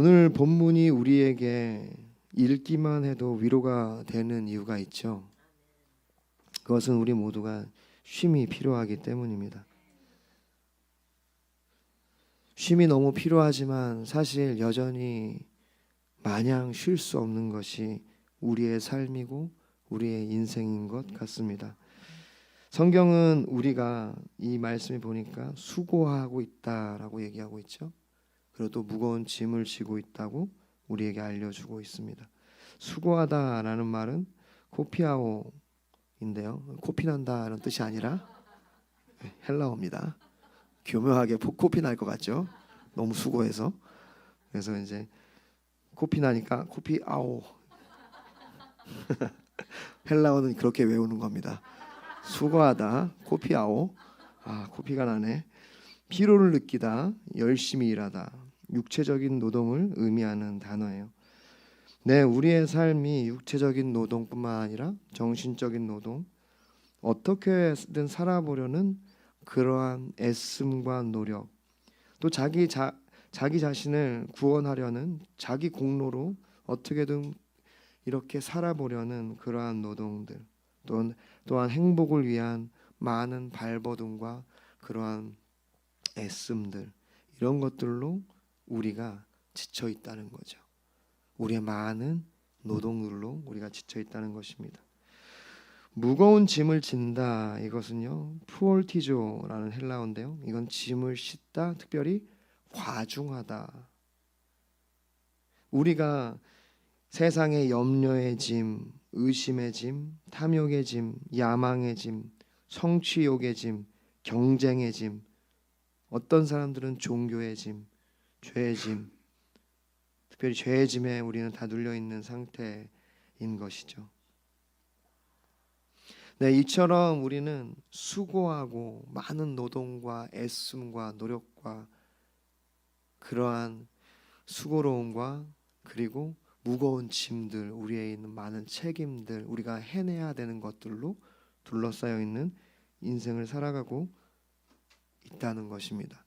오늘 본문이 우리에게 읽기만 해도 위로가 되는 이유가 있죠. 그것은 우리 모두가 쉼이 필요하기 때문입니다. 쉼이 너무 필요하지만 사실 여전히 마냥 쉴 수 없는 것이 우리의 삶이고 우리의 인생인 것 같습니다. 성경은 우리가 이 말씀을 보니까 수고하고 있다라고 얘기하고 있죠. 그리고 또 무거운 짐을 지고 있다고 우리에게 알려주고 있습니다. 수고하다라는 말은 코피아오인데요. 코피 난다는 뜻이 아니라 헬라어입니다. 교묘하게 코피 날 것 같죠? 너무 수고해서. 그래서 이제 코피 나니까 코피 아오. 헬라어는 그렇게 외우는 겁니다. 수고하다, 코피 아오. 아, 코피가 나네. 피로를 느끼다, 열심히 일하다. 육체적인 노동을 의미하는 단어예요. 네, 우리의 삶이 육체적인 노동뿐만 아니라 정신적인 노동, 어떻게든 살아보려는 그러한 애씀과 노력, 또 자기 자신을 구원하려는 자기 공로로 어떻게든 이렇게 살아보려는 그러한 노동들, 또한 행복을 위한 많은 발버둥과 그러한 애씀들, 이런 것들로 우리가 지쳐 있다는 거죠. 우리의 많은 노동들로 우리가 지쳐 있다는 것입니다. 무거운 짐을 진다, 이것은요 푸올티조라는 헬라어인데요, 이건 짐을 싣다, 특별히 과중하다. 우리가 세상의 염려의 짐, 의심의 짐, 탐욕의 짐, 야망의 짐, 성취욕의 짐, 경쟁의 짐, 어떤 사람들은 종교의 짐, 죄의 짐, 특별히 죄의 짐에 우리는 다 눌려 있는 상태인 것이죠. 네, 이처럼 우리는 수고하고 많은 노동과 애씀과 노력과 그러한 수고로움과 그리고 무거운 짐들, 우리에 있는 많은 책임들, 우리가 해내야 되는 것들로 둘러싸여 있는 인생을 살아가고 있다는 것입니다.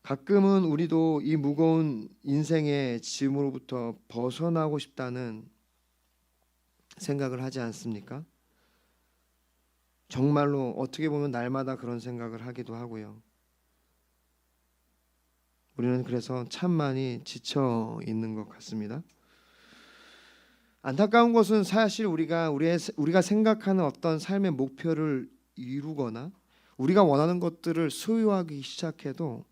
가끔은 우리도 이 무거운 인생의 짐으로부터 벗어나고 싶다는 생각을 하지 않습니까? 정말로 어떻게 보면 날마다 그런 생각을 하기도 하고요. 우리는 그래서 참 많이 지쳐 있는 것 같습니다. 안타까운 것은 사실 우리가 생각하는 어떤 삶의 목표를 이루거나 우리가 원하는 것들을 소유하기 시작해도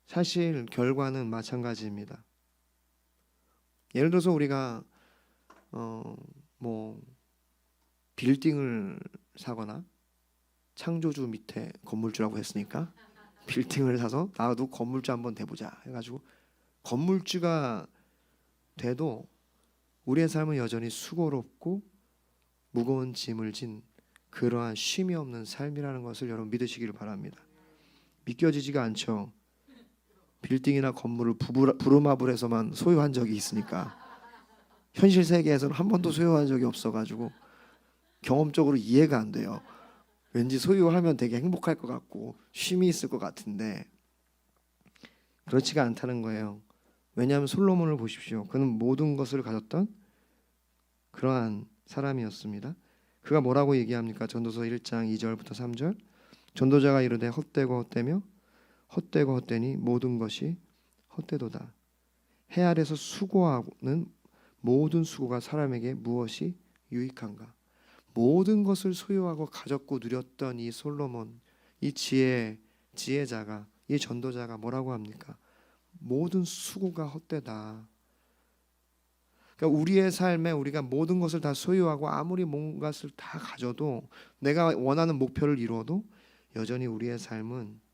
사실 결과는 마찬가지입니다. 예를 들어서 우리가 빌딩을 사거나, 창조주 밑에 건물주라고 했으니까 빌딩을 사서 나도 건물주 한번 돼보자 해가지고 건물주가 돼도 우리의 삶은 여전히 수고롭고 무거운 짐을 진 그러한 쉼이 없는 삶이라는 것을 여러분 믿으시기를 바랍니다. 믿겨지지가 않죠. 빌딩이나 건물을 부루마블에서만 소유한 적이 있으니까 현실 세계에서는 한 번도 소유한 적이 없어가지고 경험적으로 이해가 안 돼요. 왠지 소유하면 되게 행복할 것 같고 쉼이 있을 것 같은데 그렇지가 않다는 거예요. 왜냐하면 솔로몬을 보십시오. 그는 모든 것을 가졌던 그러한 사람이었습니다. 그가 뭐라고 얘기합니까? 전도서 1장 2절부터 3절. 전도자가 이르되 헛되고 헛되며 헛되고 헛되니 모든 것이 헛되도다. 해 아래서 수고하는 모든 수고가 사람에게 무엇이 유익한가? 모든 것을 소유하고 가졌고 누렸던 이 솔로몬, 이 지혜자가, 이 전도자가 뭐라고 합니까? 모든 수고가 헛되다. 그러니까 우리의 삶에 우리가 모든 것을 다 소유하고 아무리 뭔가를 다 가져도, 내가 원하는 목표를 이루어도 여전히 우리의 삶은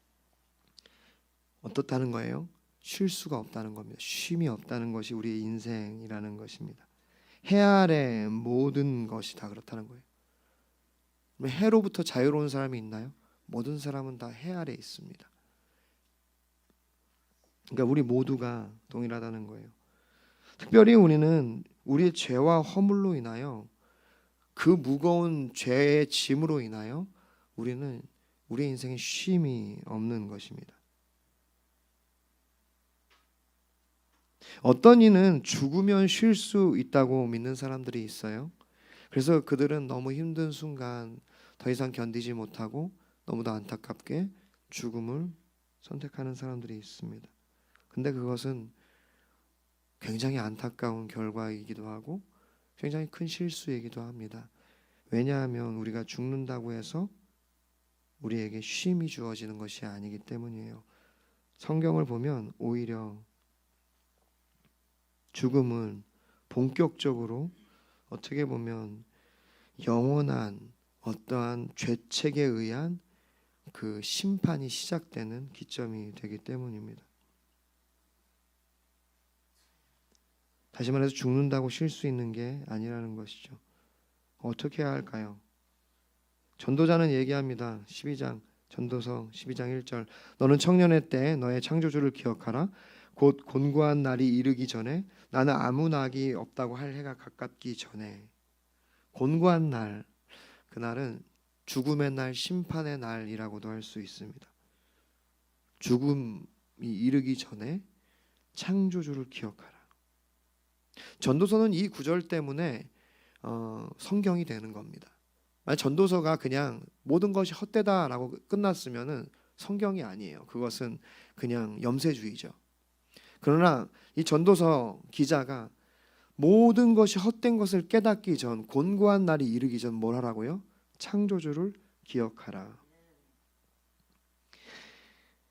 어떻다는 거예요? 쉴 수가 없다는 겁니다. 쉼이 없다는 것이 우리의 인생이라는 것입니다. 해 아래 모든 것이 다 그렇다는 거예요. 해로부터 자유로운 사람이 있나요? 모든 사람은 다 해 아래 있습니다. 그러니까 우리 모두가 동일하다는 거예요. 특별히 우리는 우리의 죄와 허물로 인하여, 그 무거운 죄의 짐으로 인하여 우리는 우리의 인생에 쉼이 없는 것입니다. 어떤 이는 죽으면 쉴 수 있다고 믿는 사람들이 있어요. 그래서 그들은 너무 힘든 순간 더 이상 견디지 못하고 너무도 안타깝게 죽음을 선택하는 사람들이 있습니다. 근데 그것은 굉장히 안타까운 결과이기도 하고 굉장히 큰 실수이기도 합니다. 왜냐하면 우리가 죽는다고 해서 우리에게 쉼이 주어지는 것이 아니기 때문이에요. 성경을 보면 오히려 죽음은 본격적으로 어떻게 보면 영원한 어떠한 죄책에 의한 그 심판이 시작되는 기점이 되기 때문입니다. 다시 말해서 죽는다고 쉴 수 있는 게 아니라는 것이죠. 어떻게 해야 할까요? 전도자는 얘기합니다. 12장 전도서 12장 1절 너는 청년의 때 너의 창조주를 기억하라. 곧 곤고한 날이 이르기 전에 나는 아무 낙이 없다고 할 해가 가깝기 전에. 곤고한 날, 그날은 죽음의 날, 심판의 날이라고도 할 수 있습니다. 죽음이 이르기 전에 창조주를 기억하라. 전도서는 이 구절 때문에 성경이 되는 겁니다. 만약 전도서가 그냥 모든 것이 헛되다라고 끝났으면은 성경이 아니에요. 그것은 그냥 염세주의죠. 그러나 이 전도서 기자가 모든 것이 헛된 것을 깨닫기 전, 곤고한 날이 이르기 전 뭘 하라고요? 창조주를 기억하라.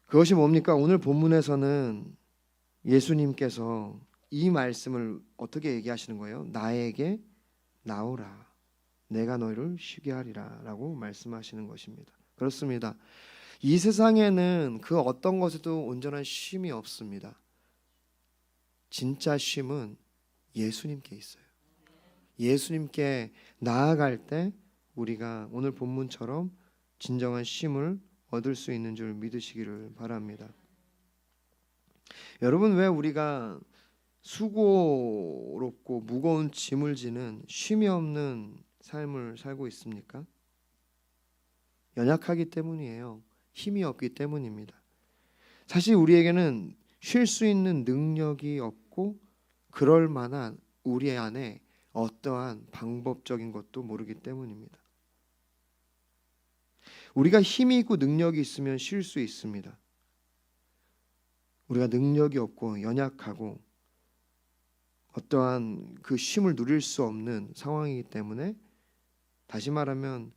그것이 뭡니까? 오늘 본문에서는 예수님께서 이 말씀을 어떻게 얘기하시는 거예요? 나에게 나오라. 내가 너희를 쉬게 하리라 라고 말씀하시는 것입니다. 그렇습니다. 이 세상에는 그 어떤 것에도 온전한 쉼이 없습니다. 진짜 쉼은 예수님께 있어요. 예수님께 나아갈 때 우리가 오늘 본문처럼 진정한 쉼을 얻을 수 있는 줄 믿으시기를 바랍니다. 여러분, 왜 우리가 수고롭고 무거운 짐을 지는 쉼이 없는 삶을 살고 있습니까? 연약하기 때문이에요. 힘이 없기 때문입니다. 사실 우리에게는 쉴 수 있는 능력이 없고 그럴 만한 우리 안에 어떠한 방법적인 것도 모르기 때문입니다. 우리가 힘이 있고 능력이 있으면 쉴 수 있습니다. 우리가 능력이 없고 연약하고 어떠한 그 쉼을 누릴 수 없는 상황이기 때문에, 다시 말하면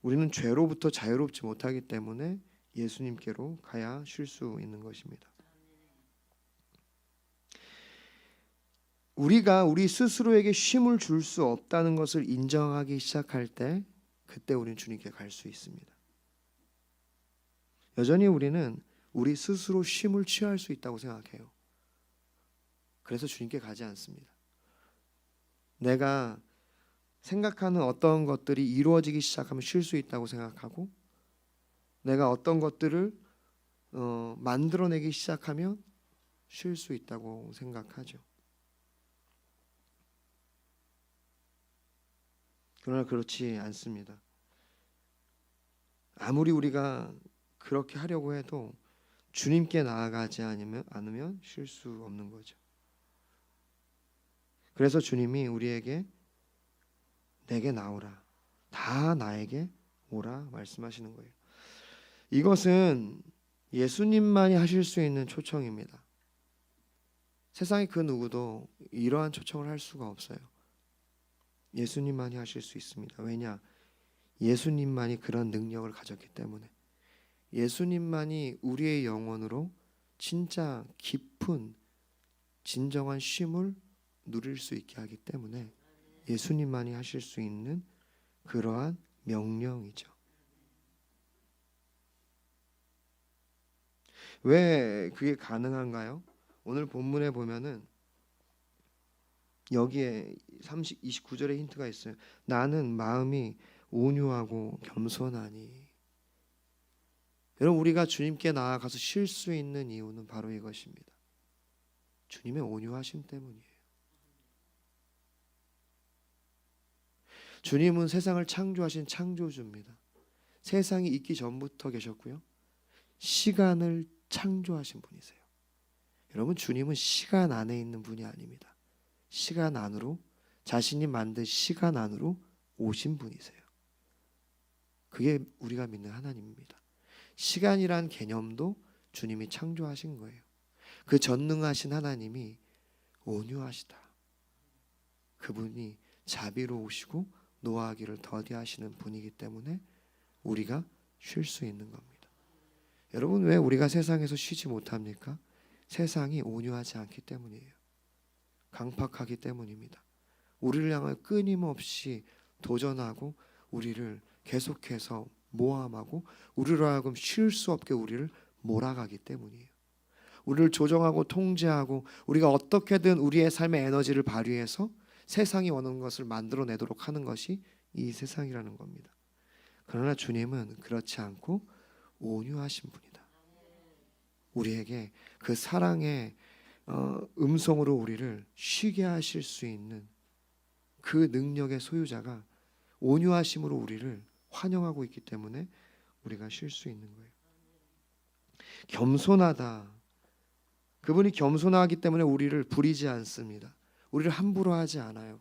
우리는 죄로부터 자유롭지 못하기 때문에 예수님께로 가야 쉴 수 있는 것입니다. 우리가 우리 스스로에게 쉼을 줄 수 없다는 것을 인정하기 시작할 때 그때 우리는 주님께 갈 수 있습니다. 여전히 우리는 우리 스스로 쉼을 취할 수 있다고 생각해요. 그래서 주님께 가지 않습니다. 내가 생각하는 어떤 것들이 이루어지기 시작하면 쉴 수 있다고 생각하고, 내가 어떤 것들을 만들어내기 시작하면 쉴 수 있다고 생각하죠. 그러나 그렇지 않습니다. 아무리 우리가 그렇게 하려고 해도 주님께 나아가지 않으면 쉴 수 없는 거죠. 그래서 주님이 우리에게 내게 나오라, 다 나에게 오라 말씀하시는 거예요. 이것은 예수님만이 하실 수 있는 초청입니다. 세상의 그 누구도 이러한 초청을 할 수가 없어요. 예수님만이 하실 수 있습니다. 왜냐? 예수님만이 그런 능력을 가졌기 때문에. 예수님만이 우리의 영혼으로 진짜 깊은 진정한 쉼을 누릴 수 있게 하기 때문에 예수님만이 하실 수 있는 그러한 명령이죠. 왜 그게 가능한가요? 오늘 본문에 보면은 여기에 29절에 힌트가 있어요. 나는 마음이 온유하고 겸손하니. 여러분, 우리가 주님께 나아가서 쉴 수 있는 이유는 바로 이것입니다. 주님의 온유하심 때문이에요. 주님은 세상을 창조하신 창조주입니다. 세상이 있기 전부터 계셨고요. 시간을 창조하신 분이세요. 여러분, 주님은 시간 안에 있는 분이 아닙니다. 시간 안으로, 자신이 만든 시간 안으로 오신 분이세요. 그게 우리가 믿는 하나님입니다. 시간이란 개념도 주님이 창조하신 거예요. 그 전능하신 하나님이 온유하시다. 그분이 자비로우시고 노하기를 더디하시는 분이기 때문에 우리가 쉴 수 있는 겁니다. 여러분, 왜 우리가 세상에서 쉬지 못합니까? 세상이 온유하지 않기 때문이에요. 강팍하기 때문입니다. 우리를 향하여 끊임없이 도전하고 우리를 계속해서 모함하고 우리로 하여금 쉴 수 없게 우리를 몰아가기 때문이에요. 우리를 조정하고 통제하고 우리가 어떻게든 우리의 삶의 에너지를 발휘해서 세상이 원하는 것을 만들어내도록 하는 것이 이 세상이라는 겁니다. 그러나 주님은 그렇지 않고 온유하신 분이다. 우리에게 그 사랑의 음성으로 우리를 쉬게 하실 수 있는 그 능력의 소유자가 온유하심으로 우리를 환영하고 있기 때문에 우리가 쉴 수 있는 거예요. 겸손하다. 그분이 겸손하기 때문에 우리를 부리지 않습니다. 우리를 함부로 하지 않아요.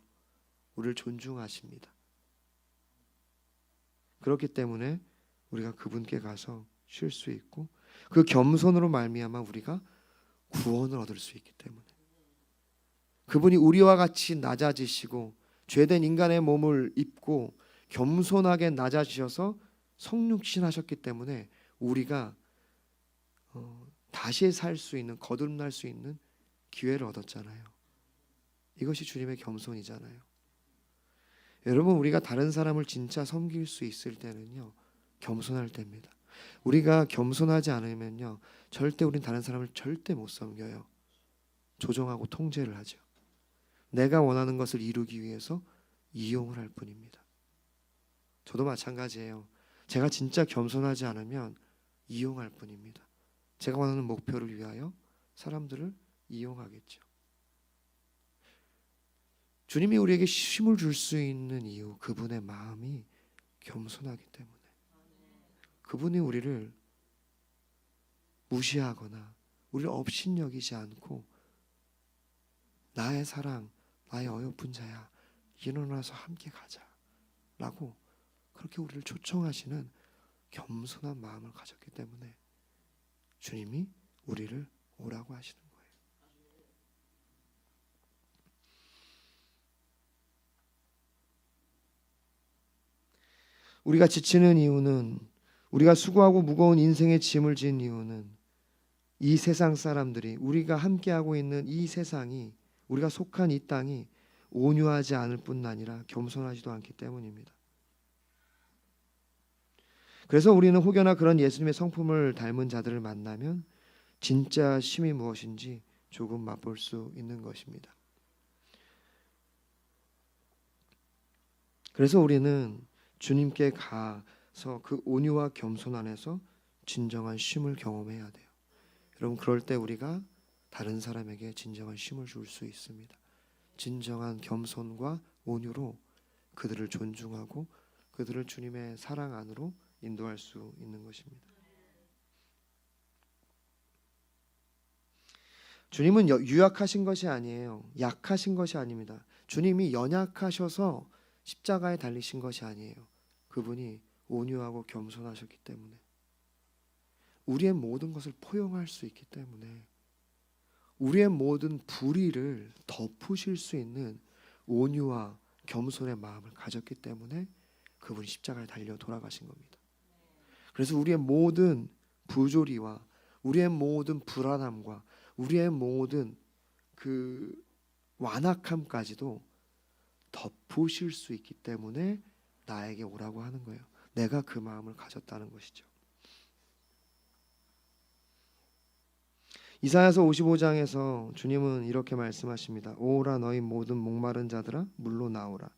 우리를 존중하십니다. 그렇기 때문에 우리가 그분께 가서 쉴 수 있고 그 겸손으로 말미암아 우리가 구원을 얻을 수 있기 때문에 그분이 우리와 같이 낮아지시고 죄된 인간의 몸을 입고 겸손하게 낮아지셔서 성육신하셨기 때문에 우리가 다시 살 수 있는, 거듭날 수 있는 기회를 얻었잖아요. 이것이 주님의 겸손이잖아요. 여러분, 우리가 다른 사람을 진짜 섬길 수 있을 때는요, 겸손할 때입니다. 우리가 겸손하지 않으면요, 절대 우린 다른 사람을 절대 못 섬겨요. 조정하고 통제를 하죠. 내가 원하는 것을 이루기 위해서 이용을 할 뿐입니다. 저도 마찬가지예요. 제가 진짜 겸손하지 않으면 이용할 뿐입니다. 제가 원하는 목표를 위하여 사람들을 이용하겠죠. 주님이 우리에게 쉼을 줄 수 있는 이유, 그분의 마음이 겸손하기 때문에. 그분이 우리를 무시하거나 우리를 업신여기지 않고 나의 사랑, 나의 어여쁜 자야, 일어나서 함께 가자 라고 그렇게 우리를 초청하시는 겸손한 마음을 가졌기 때문에 주님이 우리를 오라고 하시는 거예요. 우리가 지치는 이유는, 우리가 수고하고 무거운 인생의 짐을 진 이유는 이 세상 사람들이, 우리가 함께하고 있는 이 세상이, 우리가 속한 이 땅이 온유하지 않을 뿐 아니라 겸손하지도 않기 때문입니다. 그래서 우리는 혹여나 그런 예수님의 성품을 닮은 자들을 만나면 진짜 쉼이 무엇인지 조금 맛볼 수 있는 것입니다. 그래서 우리는 주님께 가서 그 온유와 겸손 안에서 진정한 쉼을 경험해야 돼요. 여러분, 그럴 때 우리가 다른 사람에게 진정한 쉼을 줄 수 있습니다. 진정한 겸손과 온유로 그들을 존중하고 그들을 주님의 사랑 안으로 인도할 수 있는 것입니다. 주님은 유약하신 것이 아니에요. 약하신 것이 아닙니다. 주님이 연약하셔서 십자가에 달리신 것이 아니에요. 그분이 온유하고 겸손하셨기 때문에, 우리의 모든 것을 포용할 수 있기 때문에, 우리의 모든 불의를 덮으실 수 있는 온유와 겸손의 마음을 가졌기 때문에 그분이 십자가에 달려 돌아가신 겁니다. 그래서 우리의 모든 부조리와 우리의 모든 불안함과 우리의 모든 그 완악함까지도 덮으실 수 있기 때문에 나에게 오라고 하는 거예요. 내가 그 마음을 가졌다는 것이죠. 이사야서 55장에서 주님은 이렇게 말씀하십니다. 오라 너희 모든 목마른 자들아 물로 나오라.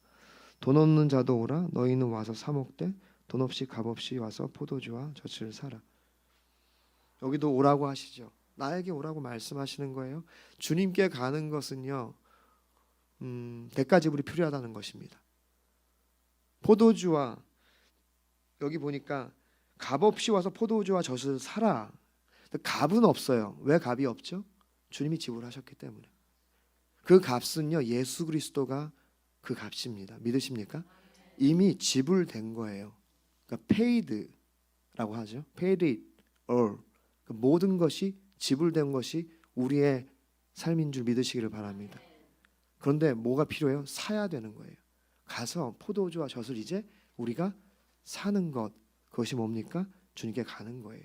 돈 없는 자도 오라. 너희는 와서 사 먹되 돈 없이 값 없이 와서 포도주와 젖을 사라. 여기도 오라고 하시죠. 나에게 오라고 말씀하시는 거예요. 주님께 가는 것은요, 대가 지불이 필요하다는 것입니다. 포도주와, 여기 보니까 값 없이 와서 포도주와 젖을 사라. 값은 없어요. 왜 값이 없죠? 주님이 지불하셨기 때문에. 그 값은요, 예수 그리스도가 그 값입니다. 믿으십니까? 이미 지불된 거예요. 그러니까 paid라고 하죠. paid it all. 그 모든 것이 지불된 것이 우리의 삶인 줄 믿으시기를 바랍니다. 그런데 뭐가 필요해요? 사야 되는 거예요. 가서 포도주와 젖을 이제 우리가 사는 것, 그것이 뭡니까? 주님께 가는 거예요.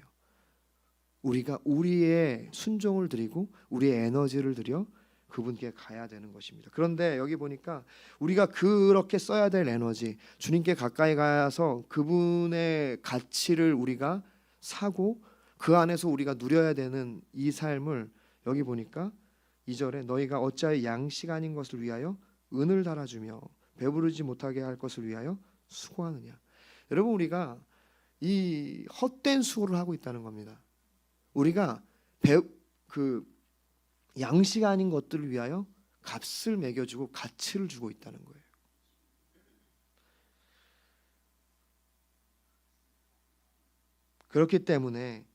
우리가 우리의 순종을 드리고 우리의 에너지를 들여 그분께 가야 되는 것입니다. 그런데 여기 보니까 우리가 그렇게 써야 될 에너지, 주님께 가까이 가서 그분의 가치를 우리가 사고 그 안에서 우리가 누려야 되는 이 삶을 여기 보니까 2절에 너희가 어찌하여 양식 아닌 것을 위하여 은을 달아주며 배부르지 못하게 할 것을 위하여 수고하느냐. 여러분, 우리가 이 헛된 수고를 하고 있다는 겁니다. 우리가 양식 아닌 것들을 위하여 값을 매겨주고 가치를 주고 있다는 거예요. 그렇기 때문에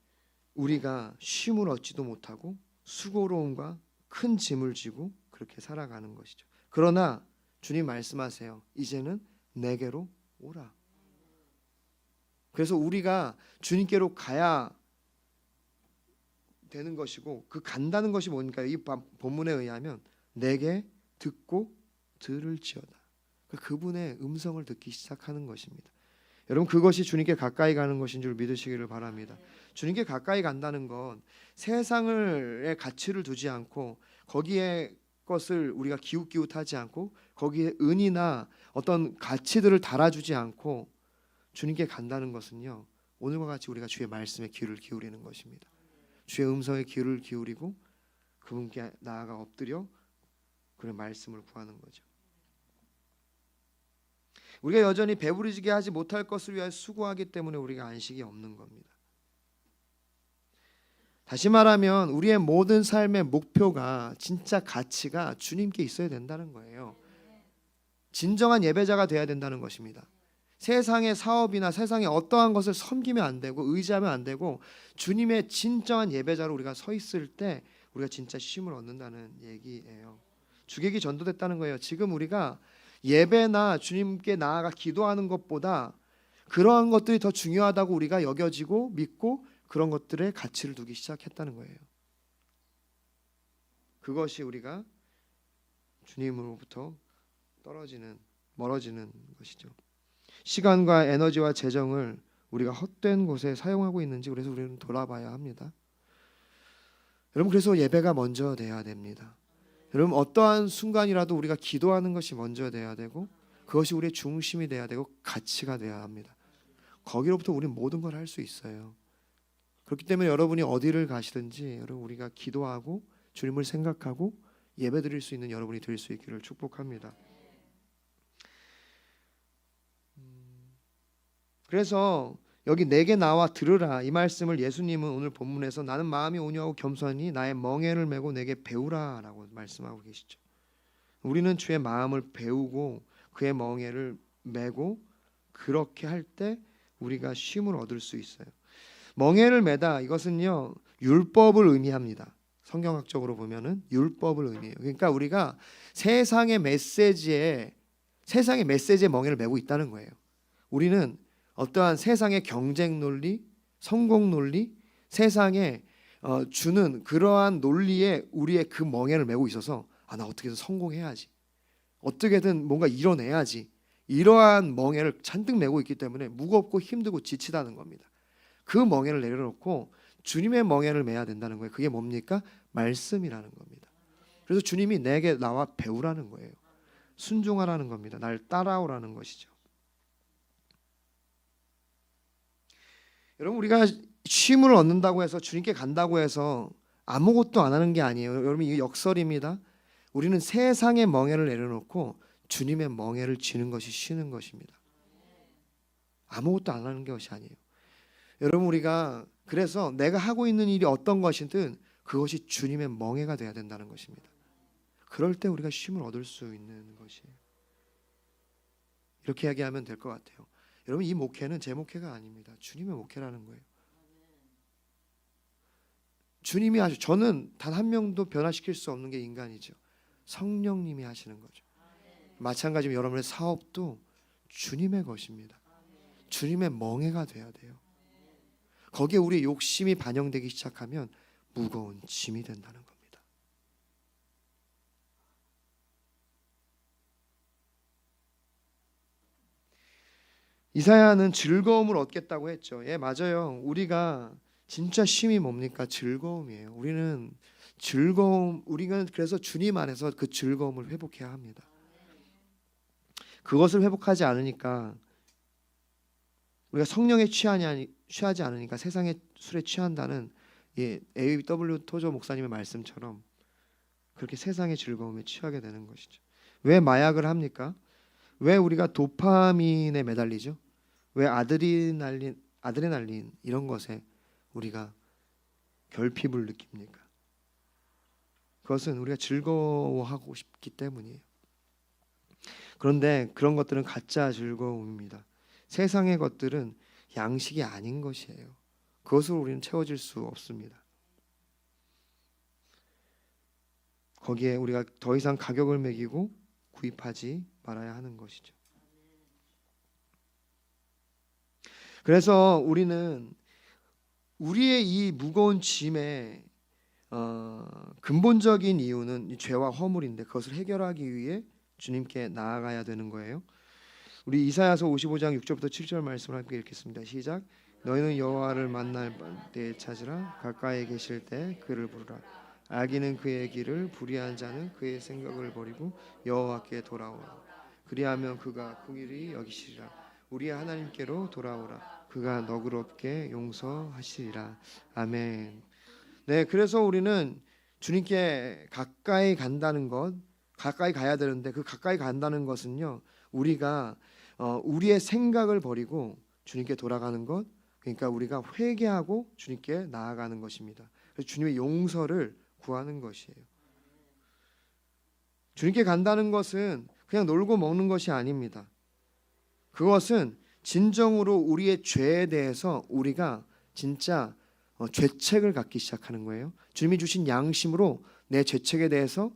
우리가 쉼을 얻지도 못하고 수고로움과 큰 짐을 지고 그렇게 살아가는 것이죠. 그러나 주님 말씀하세요. 이제는 내게로 오라. 그래서 우리가 주님께로 가야 되는 것이고, 그 간다는 것이 뭡니까? 이 본문에 의하면 내게 듣고 들을지어다. 그분의 음성을 듣기 시작하는 것입니다. 여러분, 그것이 주님께 가까이 가는 것인 줄 믿으시기를 바랍니다. 주님께 가까이 간다는 건 세상의 가치를 두지 않고 거기에 것을 우리가 기웃기웃하지 않고 거기에 은이나 어떤 가치들을 달아주지 않고 주님께 간다는 것은요, 오늘과 같이 우리가 주의 말씀에 귀를 기울이는 것입니다. 주의 음성에 귀를 기울이고 그분께 나아가 엎드려 그런 말씀을 구하는 거죠. 우리가 여전히 배부르지게 하지 못할 것을 위하여 수고하기 때문에 우리가 안식이 없는 겁니다. 다시 말하면 우리의 모든 삶의 목표가, 진짜 가치가 주님께 있어야 된다는 거예요. 진정한 예배자가 돼야 된다는 것입니다. 세상의 사업이나 세상의 어떠한 것을 섬기면 안 되고 의지하면 안 되고 주님의 진정한 예배자로 우리가 서 있을 때 우리가 진짜 쉼을 얻는다는 얘기예요. 주객이 전도됐다는 거예요. 지금 우리가 예배나 주님께 나아가 기도하는 것보다 그러한 것들이 더 중요하다고 우리가 여겨지고 믿고 그런 것들에 가치를 두기 시작했다는 거예요. 그것이 우리가 주님으로부터 멀어지는 것이죠. 시간과 에너지와 재정을 우리가 헛된 곳에 사용하고 있는지 그래서 우리는 돌아봐야 합니다. 여러분, 그래서 예배가 먼저 돼야 됩니다. 여러분, 어떠한 순간이라도 우리가 기도하는 것이 먼저 돼야 되고 그것이 우리의 중심이 돼야 되고 가치가 돼야 합니다. 거기로부터 우리는 모든 걸 할 수 있어요. 그렇기 때문에 여러분이 어디를 가시든지 여러분, 우리가 기도하고 주님을 생각하고 예배드릴 수 있는 여러분이 될 수 있기를 축복합니다. 그래서 여기 내게 나와 들으라, 이 말씀을 예수님은 오늘 본문에서 나는 마음이 온유하고 겸손하니 나의 멍에를 메고 내게 배우라 라고 말씀하고 계시죠. 우리는 주의 마음을 배우고 그의 멍에를 메고 그렇게 할 때 우리가 쉼을 얻을 수 있어요. 멍에를 메다, 이것은요 율법을 의미합니다. 성경학적으로 보면은 율법을 의미해요. 그러니까 우리가 세상의 메시지에 멍에를 메고 있다는 거예요. 우리는 어떠한 세상의 경쟁 논리, 성공 논리, 세상에 주는 그러한 논리에 우리의 그 멍에를 메고 있어서 나 어떻게든 성공해야지, 어떻게든 뭔가 이뤄내야지, 이러한 멍에를 잔뜩 메고 있기 때문에 무겁고 힘들고 지치다는 겁니다. 그 멍에를 내려놓고 주님의 멍에를 메야 된다는 거예요. 그게 뭡니까? 말씀이라는 겁니다. 그래서 주님이 내게 나와 배우라는 거예요. 순종하라는 겁니다. 날 따라오라는 것이죠. 여러분, 우리가 쉼을 얻는다고 해서 주님께 간다고 해서 아무것도 안 하는 게 아니에요. 여러분, 이게 역설입니다. 우리는 세상의 멍에를 내려놓고 주님의 멍에를 쥐는 것이 쉬는 것입니다. 아무것도 안 하는 것이 아니에요. 여러분, 우리가 그래서 내가 하고 있는 일이 어떤 것이든 그것이 주님의 멍에가 돼야 된다는 것입니다. 그럴 때 우리가 쉼을 얻을 수 있는 것이에요. 이렇게 이야기하면 될 것 같아요. 여러분, 이 목회는 제 목회가 아닙니다. 주님의 목회라는 거예요. 주님이 하시고, 저는 단 한 명도 변화시킬 수 없는 게 인간이죠. 성령님이 하시는 거죠. 마찬가지로 여러분의 사업도 주님의 것입니다. 주님의 멍에가 돼야 돼요. 거기에 우리의 욕심이 반영되기 시작하면 무거운 짐이 된다는 겁니다. 이사야는 즐거움을 얻겠다고 했죠. 예, 맞아요. 우리가 진짜 쉼이 뭡니까? 즐거움이에요. 우리는 그래서 주님 안에서 그 즐거움을 회복해야 합니다. 그것을 회복하지 않으니까, 우리가 성령에 취하지 않으니까 세상의 술에 취한다는 A.W. 토저 목사님의 말씀처럼 그렇게 세상의 즐거움에 취하게 되는 것이죠. 왜 마약을 합니까? 왜 우리가 도파민에 매달리죠? 왜 아드레날린 이런 것에 우리가 결핍을 느낍니까? 그것은 우리가 즐거워하고 싶기 때문이에요. 그런데 그런 것들은 가짜 즐거움입니다. 세상의 것들은 양식이 아닌 것이에요. 그것으로 우리는 채워질 수 없습니다. 거기에 우리가 더 이상 가격을 매기고 구입하지 말아야 하는 것이죠. 그래서 우리는 우리의 이 무거운 짐의 근본적인 이유는 이 죄와 허물인데, 그것을 해결하기 위해 주님께 나아가야 되는 거예요. 우리 이사야서 55장 6절부터 7절 말씀을 함께 읽겠습니다. 시작. 너희는 여호와를 만날 때에 찾으라. 가까이 계실 때 그를 부르라. 악인은 그의 길을, 불의한 자는 그의 생각을 버리고 여호와께 돌아오라. 그리하면 그가 긍휼히 여기시리라. 우리의 하나님께로 돌아오라. 그가 너그럽게 용서하시리라. 아멘. 네, 그래서 우리는 주님께 가까이 간다는 것, 가까이 가야 되는데, 그 가까이 간다는 것은요, 우리가 우리의 생각을 버리고 주님께 돌아가는 것, 그러니까 우리가 회개하고 주님께 나아가는 것입니다. 그래서 주님의 용서를 구하는 것이에요. 주님께 간다는 것은 그냥 놀고 먹는 것이 아닙니다. 그것은 진정으로 우리의 죄에 대해서 우리가 진짜 죄책을 갖기 시작하는 거예요. 주님이 주신 양심으로 내 죄에 대해서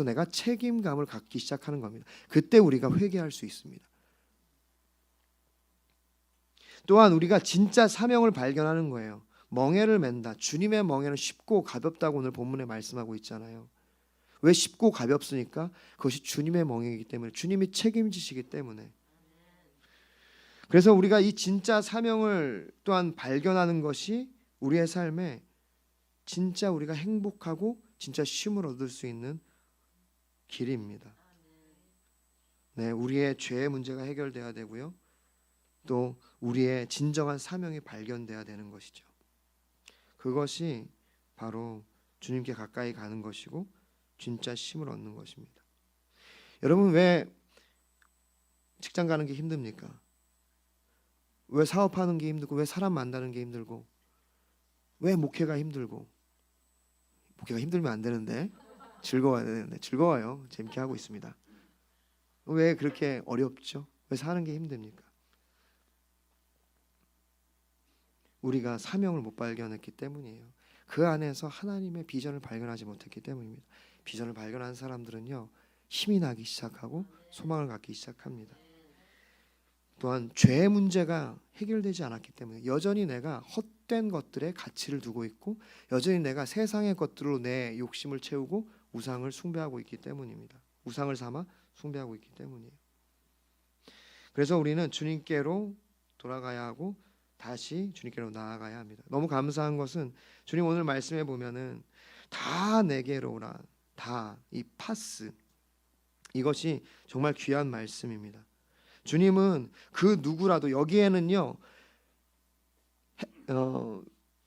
내가 책임감을 갖기 시작하는 겁니다. 그때 우리가 회개할 수 있습니다. 또한 우리가 진짜 사명을 발견하는 거예요. 멍에를 맨다. 주님의 멍에는 쉽고 가볍다고 오늘 본문에 말씀하고 있잖아요. 왜 쉽고 가볍습니까? 그것이 주님의 멍에이기 때문에, 주님이 책임지시기 때문에. 그래서 우리가 이 진짜 사명을 또한 발견하는 것이 우리의 삶에 진짜 우리가 행복하고 진짜 쉼을 얻을 수 있는 길입니다. 네, 우리의 죄의 문제가 해결돼야 되고요. 또 우리의 진정한 사명이 발견돼야 되는 것이죠. 그것이 바로 주님께 가까이 가는 것이고 진짜 쉼을 얻는 것입니다. 여러분, 왜 직장 가는 게 힘듭니까? 왜 사업하는 게 힘들고, 왜 사람 만나는 게 힘들고, 왜 목회가 힘들고? 목회가 힘들면 안 되는데, 즐거워야 되는데, 즐거워요. 재밌게 하고 있습니다. 왜 그렇게 어렵죠? 왜 사는 게 힘듭니까? 우리가 사명을 못 발견했기 때문이에요. 그 안에서 하나님의 비전을 발견하지 못했기 때문입니다. 비전을 발견한 사람들은요, 힘이 나기 시작하고 소망을 갖기 시작합니다. 또한 죄의 문제가 해결되지 않았기 때문에 여전히 내가 헛된 것들에 가치를 두고 있고, 여전히 내가 세상의 것들로 내 욕심을 채우고 우상을 숭배하고 있기 때문입니다. 우상을 삼아 숭배하고 있기 때문이에요. 그래서 우리는 주님께로 돌아가야 하고 다시 주님께로 나아가야 합니다. 너무 감사한 것은 주님 오늘 말씀해 보면은 다 내게로 오라, 다 이 파스, 이것이 정말 귀한 말씀입니다. 주님은 그 누구라도, 여기에는요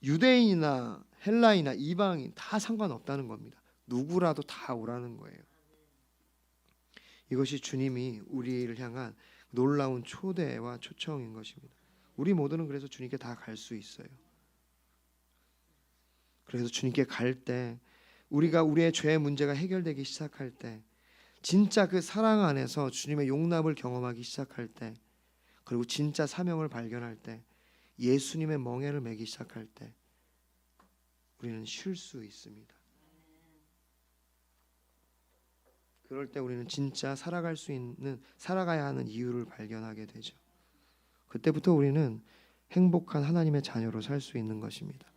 유대인이나 헬라인이나 이방인 다 상관없다는 겁니다. 누구라도 다 오라는 거예요. 이것이 주님이 우리를 향한 놀라운 초대와 초청인 것입니다. 우리 모두는 그래서 주님께 다 갈 수 있어요. 그래서 주님께 갈 때, 우리가 우리의 죄의 문제가 해결되기 시작할 때, 진짜 그 사랑 안에서 주님의 용납을 경험하기 시작할 때, 그리고 진짜 사명을 발견할 때, 예수님의 멍에를 매기 시작할 때, 우리는 쉴 수 있습니다. 그럴 때 우리는 진짜 살아가야 하는 이유를 발견하게 되죠. 그때부터 우리는 행복한 하나님의 자녀로 살 수 있는 것입니다.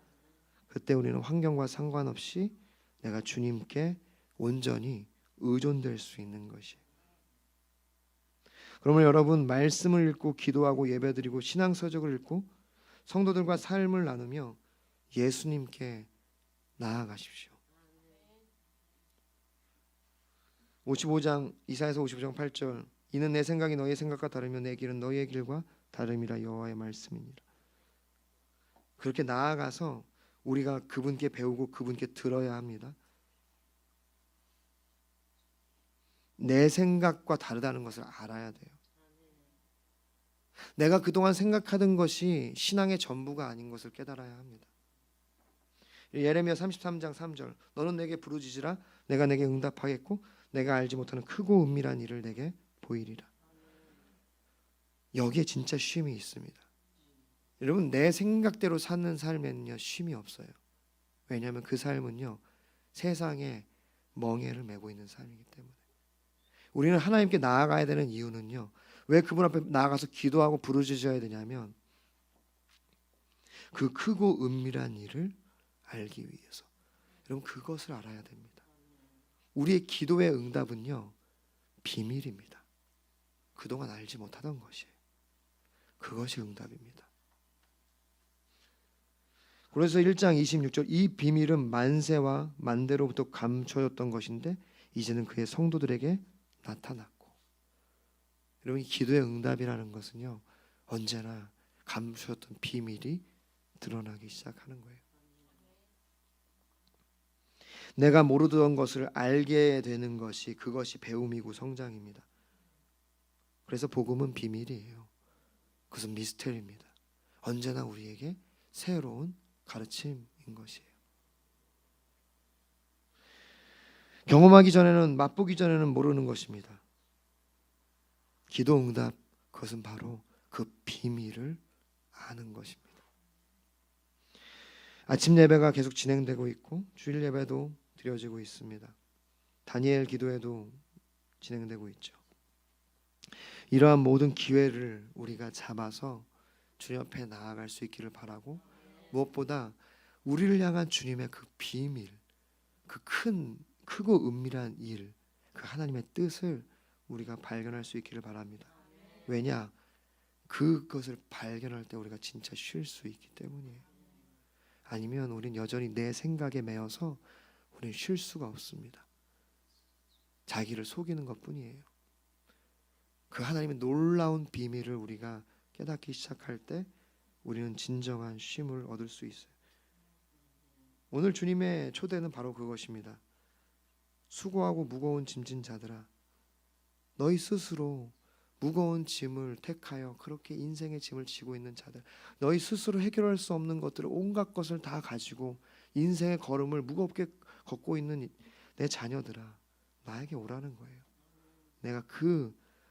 그때 우리는 환경과 상관없이 내가 주님께 온전히 의존될 수 있는 것이에요. 그러면 여러분, 말씀을 읽고 기도하고 예배드리고 신앙서적을 읽고 성도들과 삶을 나누며 예수님께 나아가십시오. 55장 이사야서 55장 8절, 이는 내 생각이 너희의 생각과 다르며 내 길은 너희의 길과 다름이라 여호와의 말씀이니라. 그렇게 나아가서 우리가 그분께 배우고 그분께 들어야 합니다. 내 생각과 다르다는 것을 알아야 돼요. 내가 그동안 생각하던 것이 신앙의 전부가 아닌 것을 깨달아야 합니다. 예레미야 33장 3절, 너는 내게 부르짖으라 내가 내게 응답하겠고 내가 알지 못하는 크고 은밀한 일을 내게 보이리라. 여기에 진짜 쉼이 있습니다. 여러분, 내 생각대로 사는 삶에는요 쉼이 없어요. 왜냐하면 그 삶은요 세상에 멍에를 메고 있는 삶이기 때문에. 우리는 하나님께 나아가야 되는 이유는요, 왜 그분 앞에 나아가서 기도하고 부르짖어야 되냐면 그 크고 은밀한 일을 알기 위해서. 여러분, 그것을 알아야 됩니다. 우리의 기도의 응답은요 비밀입니다. 그동안 알지 못하던 것이에요. 그것이 응답입니다. 그래서 1장 26절, 이 비밀은 만세와 만대로부터 감춰졌던 것인데 이제는 그의 성도들에게 나타났고. 여러분, 이 기도의 응답이라는 것은요 언제나 감춰졌던 비밀이 드러나기 시작하는 거예요. 내가 모르던 것을 알게 되는 것이, 그것이 배움이고 성장입니다. 그래서 복음은 비밀이에요. 그것은 미스터리입니다. 언제나 우리에게 새로운 가르침인 것이에요. 경험하기 전에는, 맛보기 전에는 모르는 것입니다. 기도 응답, 그것은 바로 그 비밀을 아는 것입니다. 아침 예배가 계속 진행되고 있고 주일 예배도 드려지고 있습니다. 다니엘 기도회도 진행되고 있죠. 이러한 모든 기회를 우리가 잡아서 주님 앞에 나아갈 수 있기를 바라고, 무엇보다 우리를 향한 주님의 그 비밀, 그 크고 은밀한 일, 그 하나님의 뜻을 우리가 발견할 수 있기를 바랍니다. 왜냐? 그것을 발견할 때 우리가 진짜 쉴 수 있기 때문이에요. 아니면 우린 여전히 내 생각에 매여서 우리는 쉴 수가 없습니다. 자기를 속이는 것뿐이에요. 그 하나님의 놀라운 비밀을 우리가 깨닫기 시작할 때 우리는 진정한 쉼을 얻을 수 있어요. 오늘 주님의 초대는 바로 그것입니다. 수고하고 무거운 짐진 자들아, 너희 스스로 무거운 짐을 택하여 그렇게 인생의 짐을 지고 있는 자들, 너희 스스로 해결할 수 없는 것들을, 온갖 것을 다 가지고 인생의 걸음을 무겁게 걷고 있는 내 자녀들아, 나에게 오라는 거예요. 내가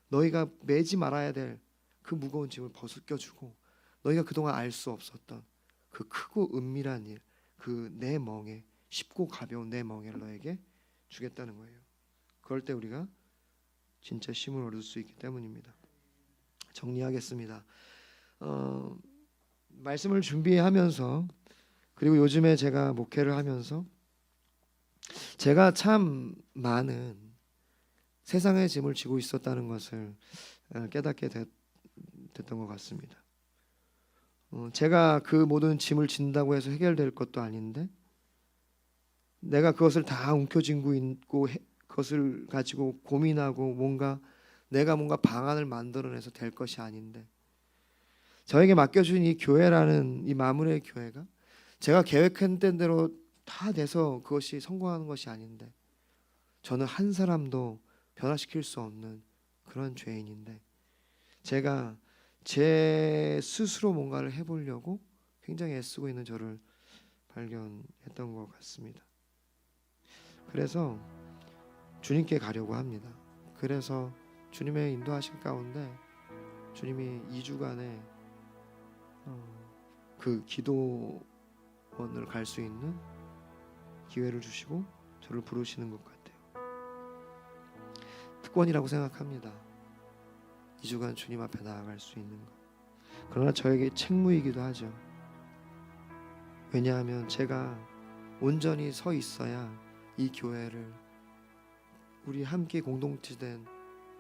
너희가 매지 말아야 될 그 무거운 짐을 벗겨주고, 너희가 그동안 알 수 없었던 그 크고 은밀한 일, 그 내 멍에, 쉽고 가벼운 내 멍에를 너에게 주겠다는 거예요. 그럴 때 우리가 진짜 쉼을 얻을 수 있기 때문입니다. 정리하겠습니다. 말씀을 준비하면서, 그리고 요즘에 제가 목회를 하면서 제가 참 많은 세상의 짐을 지고 있었다는 것을 깨닫게 됐던 것 같습니다. 제가 그 모든 짐을 진다고 해서 해결될 것도 아닌데, 내가 그것을 다 움켜쥐고 있고 그것을 가지고 고민하고 내가 뭔가 방안을 만들어내서 될 것이 아닌데, 저에게 맡겨준 이 교회라는 이 마무리의 교회가 제가 계획한 대로 다 돼서 그것이 성공하는 것이 아닌데, 저는 한 사람도 변화시킬 수 없는 그런 죄인인데, 제가 제 스스로 뭔가를 해보려고 굉장히 애쓰고 있는 저를 발견했던 것 같습니다. 그래서 주님께 가려고 합니다. 그래서 주님의 인도하신 가운데 주님이 2주간의 그 기도원을 갈 수 있는 기회를 주시고 저를 부르시는 것 같아요. 특권이라고 생각합니다. 2주간 주님 앞에 나아갈 수 있는 것. 그러나 저에게 책무이기도 하죠. 왜냐하면 제가 온전히 서 있어야 이 교회를, 우리 함께 공동체된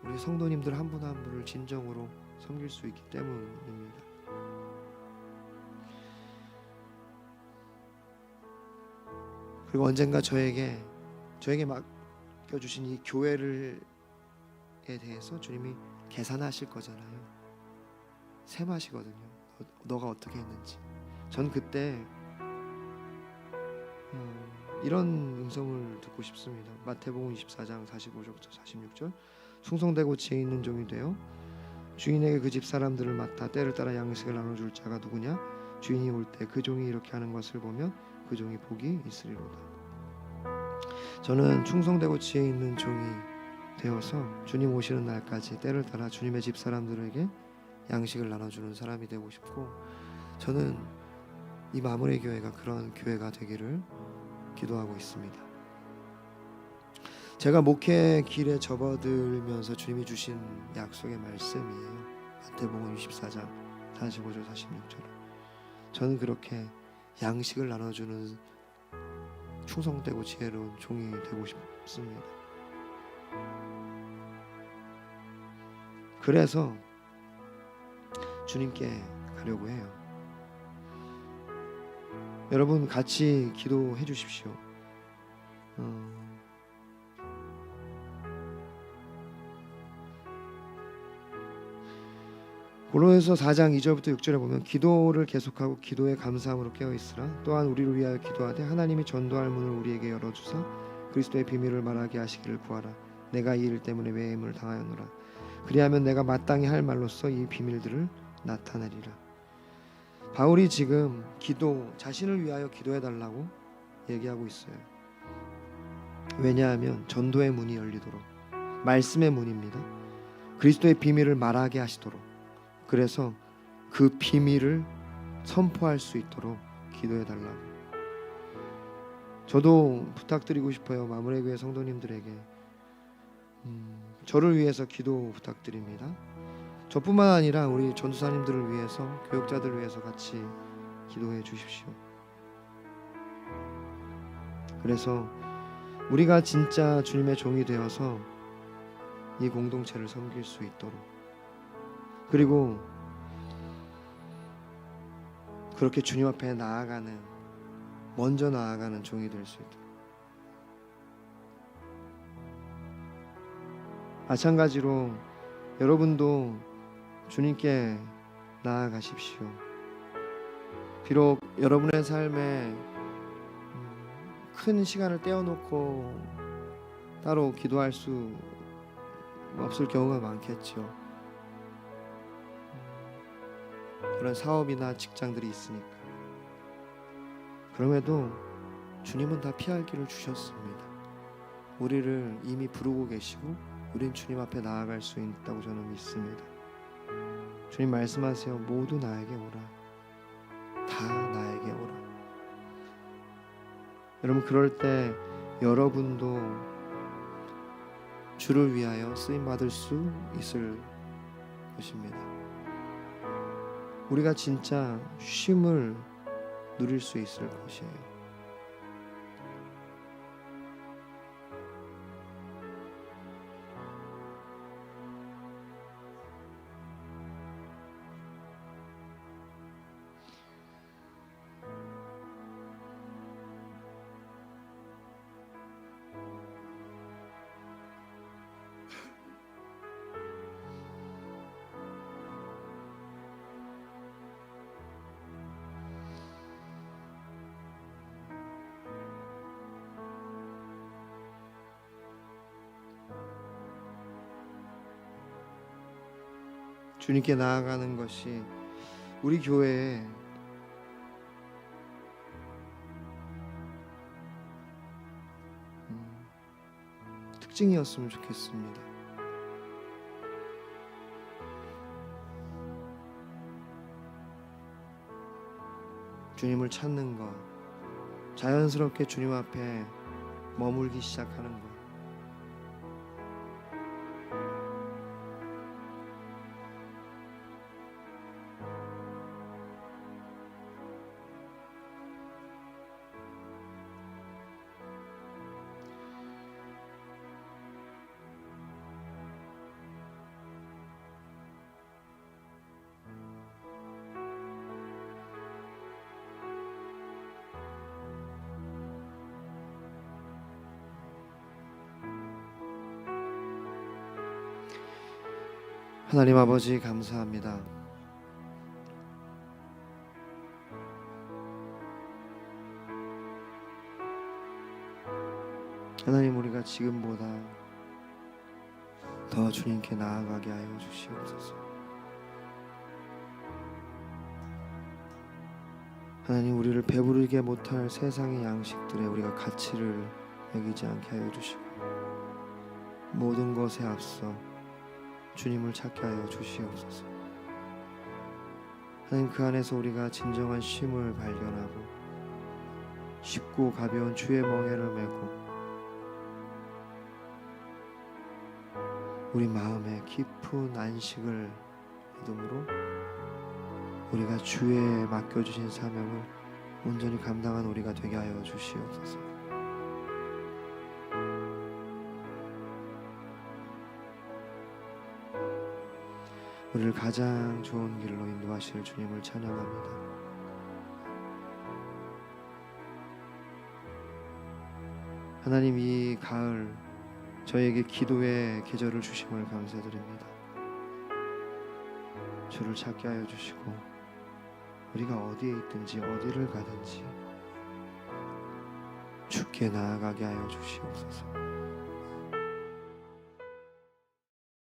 우리 성도님들 한 분 한 분을 진정으로 섬길 수 있기 때문입니다. 그리고 언젠가 저에게 맡겨주신 이 교회를 대해서 주님이 계산하실 거잖아요. 셈하시거든요. 너가 어떻게 했는지. 전 그때 이런 음성을 듣고 싶습니다. 마태복음 24장 45절부터 46절. 충성되고 지혜 있는 종이 되어 주인에게 그 집 사람들을 맡아 때를 따라 양식을 나눠줄 자가 누구냐? 주인이 올 때 그 종이 이렇게 하는 것을 보면 그 종이 복이 있으리로다. 저는 충성되고 지혜 있는 종이 되어서 주님 오시는 날까지 때를 따라 주님의 집 사람들에게 양식을 나눠주는 사람이 되고 싶고, 저는 이 마무리 교회가 그런 교회가 되기를 기도하고 있습니다. 제가 목회 길에 접어들면서 주님이 주신 약속의 말씀이에요. 마태복음 24장 45절 46절. 저는 그렇게 양식을 나눠주는 충성되고 지혜로운 종이 되고 싶습니다. 그래서 주님께 가려고 해요. 여러분 같이 기도해 주십시오. 고린도서 4장 2절부터 6절에 보면 기도를 계속하고 기도에 감사함으로 깨어있으라. 또한 우리를 위하여 기도하되 하나님이 전도할 문을 우리에게 열어주사 그리스도의 비밀을 말하게 하시기를 구하라. 내가 이 일 때문에 외임을 당하였노라. 그리하면 내가 마땅히 할 말로써 이 비밀들을 나타내리라. 바울이 지금 자신을 위하여 기도해달라고 얘기하고 있어요. 왜냐하면 전도의 문이 열리도록, 말씀의 문입니다. 그리스도의 비밀을 말하게 하시도록, 그래서 그 비밀을 선포할 수 있도록 기도해달라고. 저도 부탁드리고 싶어요. 마무리교회 성도님들에게 저를 위해서 기도 부탁드립니다. 저뿐만 아니라 우리 전도사님들을 위해서, 교육자들을 위해서 같이 기도해 주십시오. 그래서 우리가 진짜 주님의 종이 되어서 이 공동체를 섬길 수 있도록, 그리고 그렇게 주님 앞에 먼저 나아가는 종이 될 수 있도록. 마찬가지로 여러분도 주님께 나아가십시오. 비록 여러분의 삶에 큰 시간을 떼어놓고 따로 기도할 수 없을 경우가 많겠죠. 그런 사업이나 직장들이 있으니까. 그럼에도 주님은 다 피할 길을 주셨습니다. 우리를 이미 부르고 계시고 우린 주님 앞에 나아갈 수 있다고 저는 믿습니다. 주님 말씀하세요. 모두 나에게 오라. 다 나에게 오라. 여러분, 그럴 때 여러분도 주를 위하여 쓰임받을 수 있을 것입니다. 우리가 진짜 쉼을 누릴 수 있을 것이에요. 주님께 나아가는 것이 우리 교회의 특징이었으면 좋겠습니다. 주님을 찾는 것, 자연스럽게 주님 앞에 머물기 시작하는 것. 하나님 아버지 감사합니다. 하나님, 우리가 지금보다 더 주님께 나아가게 하여 주시옵소서. 하나님, 우리를 배부르게 못할 세상의 양식들에 우리가 가치를 여기지 않게 하여 주시고, 모든 것에 앞서 주님을 찾게 하여 주시옵소서. 하나님, 그 안에서 우리가 진정한 쉼을 발견하고 쉽고 가벼운 주의 멍에를 메고 우리 마음에 깊은 안식을 얻음으로 우리가 주에 맡겨주신 사명을 온전히 감당한 우리가 되게 하여 주시옵소서. 우리를 가장 좋은 길로 인도하실 주님을 찬양합니다. 하나님, 이 가을 저에게 기도의 계절을 주심을 감사드립니다. 주를 찾게 하여 주시고 우리가 어디에 있든지 어디를 가든지 주께 나아가게 하여 주시옵소서.